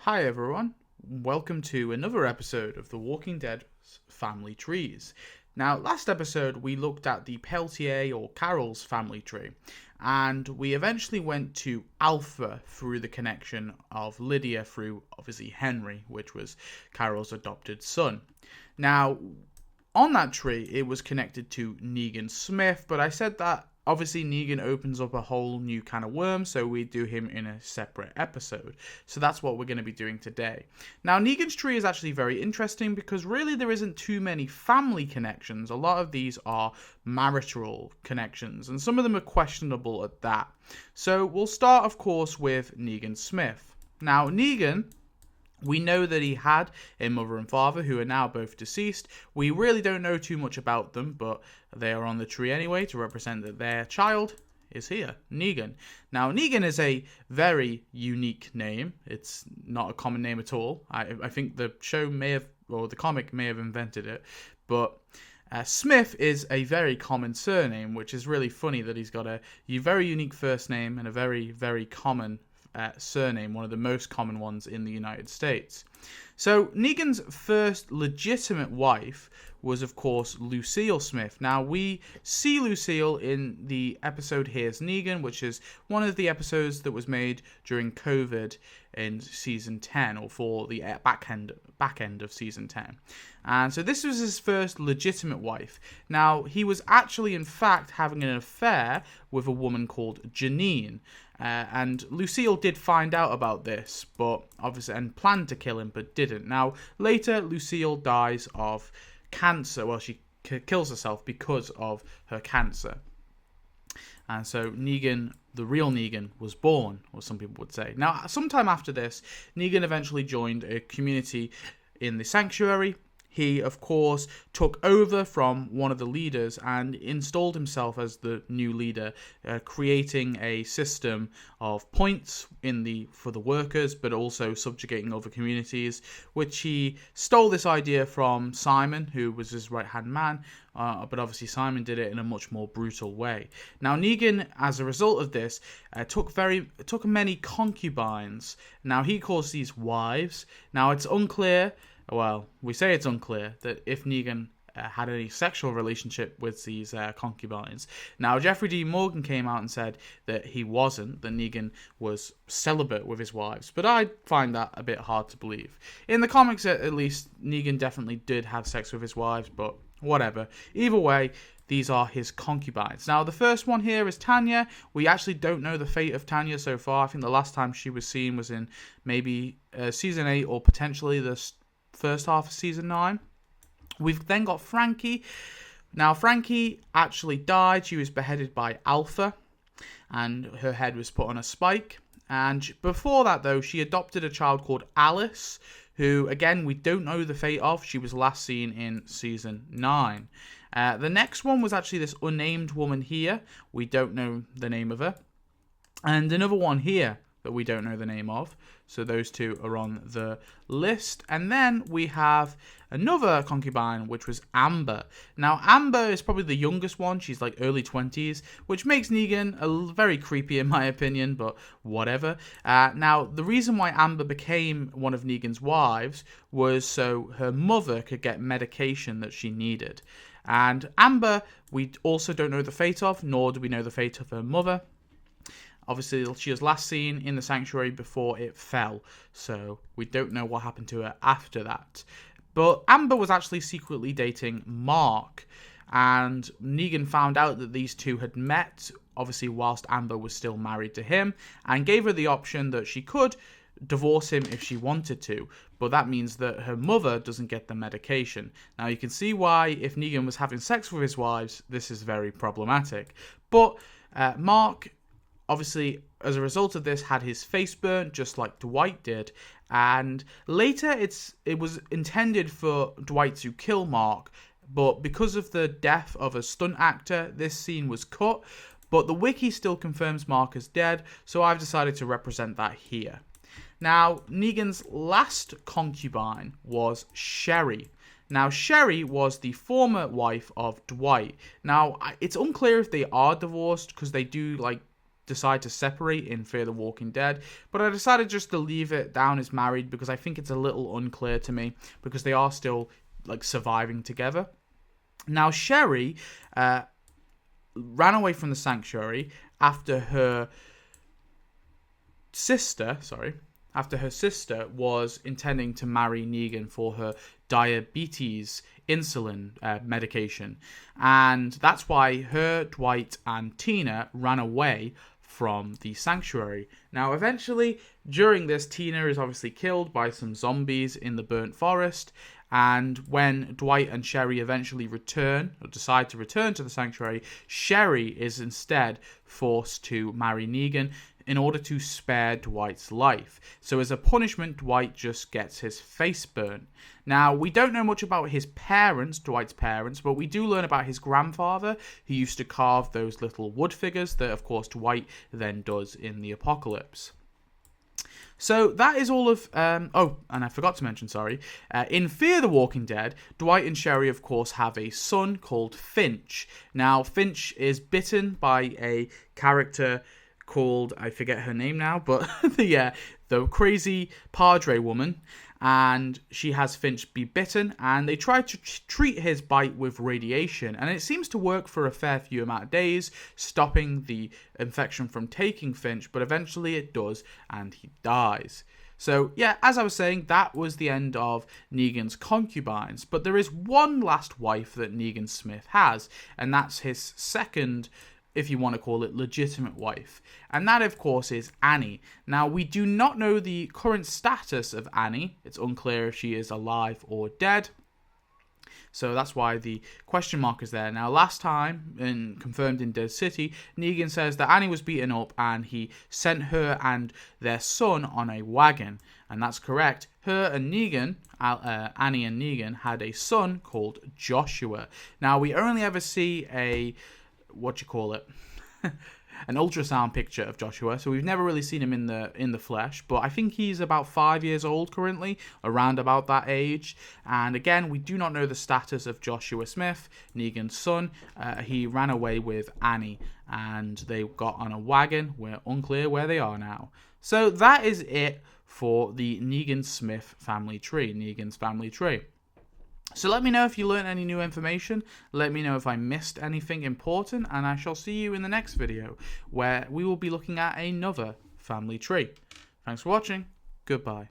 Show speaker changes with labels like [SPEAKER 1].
[SPEAKER 1] Hi everyone, welcome to another episode of The Walking Dead Family Trees. Now, last episode we looked at the Peltier or Carol's family tree, and we eventually went to Alpha through the connection of Lydia through, obviously, Henry, which was Carol's adopted son. Now, on that tree, it was connected to Negan Smith, but I said that obviously Negan opens up a whole new can of worms, so we do him in a separate episode. So that's what we're going to be doing today. Now, Negan's tree is actually very interesting because really there isn't too many family connections. A lot of these are marital connections, and some of them are questionable at that. So we'll start, of course, with Negan Smith. Now, Negan, we know that he had a mother and father who are now both deceased. We really don't know too much about them, but they are on the tree anyway to represent that their child is here, Negan. Now, Negan is a very unique name. It's not a common name at all. I think the show may have, or the comic may have invented it, but Smith is a very common surname, which is really funny that he's got a very unique first name and a very, very common surname, one of the most common ones in the United States. So Negan's first legitimate wife was, of course, Lucille Smith. Now, we see Lucille in the episode Here's Negan, which is one of the episodes that was made during COVID in season 10, or for the back end of season 10. And so this was his first legitimate wife. Now, he was actually, in fact, having an affair with a woman called Janine. And Lucille did find out about this, but obviously, and planned to kill him, but didn't. Now, later, Lucille dies of cancer. Well, she kills herself because of her cancer. And so Negan, the real Negan, was born, or some people would say. Now, sometime after this, Negan eventually joined a community in the sanctuary. He, of course, took over from one of the leaders and installed himself as the new leader, creating a system of points for the workers, but also subjugating other communities, which he stole this idea from Simon, who was his right-hand man, but obviously Simon did it in a much more brutal way. Now, Negan, as a result of this, took many concubines. Now, he calls these wives. Now, it's unclear. Well, we say it's unclear that if Negan had any sexual relationship with these concubines. Now, Jeffrey D. Morgan came out and said that he wasn't, that Negan was celibate with his wives, but I find that a bit hard to believe. In the comics, at least, Negan definitely did have sex with his wives, but whatever. Either way, these are his concubines. Now, the first one here is Tanya. We actually don't know the fate of Tanya so far. I think the last time she was seen was in maybe season 8 or potentially the first half of season 9. We've then got Frankie. Now, Frankie actually died. She was beheaded by Alpha, and her head was put on a spike. And before that, though, she adopted a child called Alice, who, again, we don't know the fate of. She was last seen in season 9. The next one was actually this unnamed woman here. We don't know the name of her. And another one here that we don't know the name of. So those two are on the list. And then we have another concubine, which was Amber. Now, Amber is probably the youngest one. She's like early 20s, which makes Negan very creepy in my opinion, but whatever. Now, the reason why Amber became one of Negan's wives was so her mother could get medication that she needed. And Amber, we also don't know the fate of, nor do we know the fate of her mother. Obviously, she was last seen in the sanctuary before it fell, so we don't know what happened to her after that. But Amber was actually secretly dating Mark, and Negan found out that these two had met, obviously whilst Amber was still married to him, and gave her the option that she could divorce him if she wanted to, but that means that her mother doesn't get the medication. Now, you can see why, if Negan was having sex with his wives, this is very problematic. But Mark, obviously, as a result of this, had his face burnt, just like Dwight did. And later, it was intended for Dwight to kill Mark, but because of the death of a stunt actor, this scene was cut. But the wiki still confirms Mark is dead, so I've decided to represent that here. Now, Negan's last concubine was Sherry. Now, Sherry was the former wife of Dwight. Now, it's unclear if they are divorced, because they do, decide to separate in Fear the Walking Dead, but I decided just to leave it down as married because I think it's a little unclear to me, because they are still like surviving together. Now, Sherry ran away from the sanctuary after her sister was intending to marry Negan for her diabetes insulin medication. And that's why her, Dwight, and Tina ran away from the sanctuary. Now, eventually, during this, Tina is obviously killed by some zombies in the burnt forest. And when Dwight and Sherry eventually decide to return to the sanctuary, Sherry is instead forced to marry Negan in order to spare Dwight's life. So as a punishment, Dwight just gets his face burnt. Now, we don't know much about his parents, Dwight's parents, but we do learn about his grandfather, who used to carve those little wood figures that, of course, Dwight then does in the apocalypse. So that is all of, oh, and I forgot to mention, in Fear the Walking Dead, Dwight and Sherry, of course, have a son called Finch. Now, Finch is bitten by a character called, I forget her name now, but the crazy Padre woman, and she has Finch be bitten, and they try to treat his bite with radiation, and it seems to work for a fair few amount of days, stopping the infection from taking Finch, but eventually it does, and he dies. So, yeah, as I was saying, that was the end of Negan's concubines, but there is one last wife that Negan Smith has, and that's his second, if you want to call it, legitimate wife. And that, of course, is Annie. Now, we do not know the current status of Annie. It's unclear if she is alive or dead. So that's why the question mark is there. Now, last time, confirmed in Dead City, Negan says that Annie was beaten up and he sent her and their son on a wagon. And that's correct. Her and Negan, Annie and Negan, had a son called Joshua. Now, we only ever see an ultrasound picture of Joshua, so we've never really seen him in the flesh, but I think he's about 5 years old currently, around about that age. And again, we do not know the status of Joshua Smith, Negan's son. He ran away with Annie and they got on a wagon. We're unclear where they are now. So that is it for the Negan Smith family tree, Negan's family tree. So let me know if you learned any new information, let me know if I missed anything important, and I shall see you in the next video, where we will be looking at another family tree. Thanks for watching, goodbye.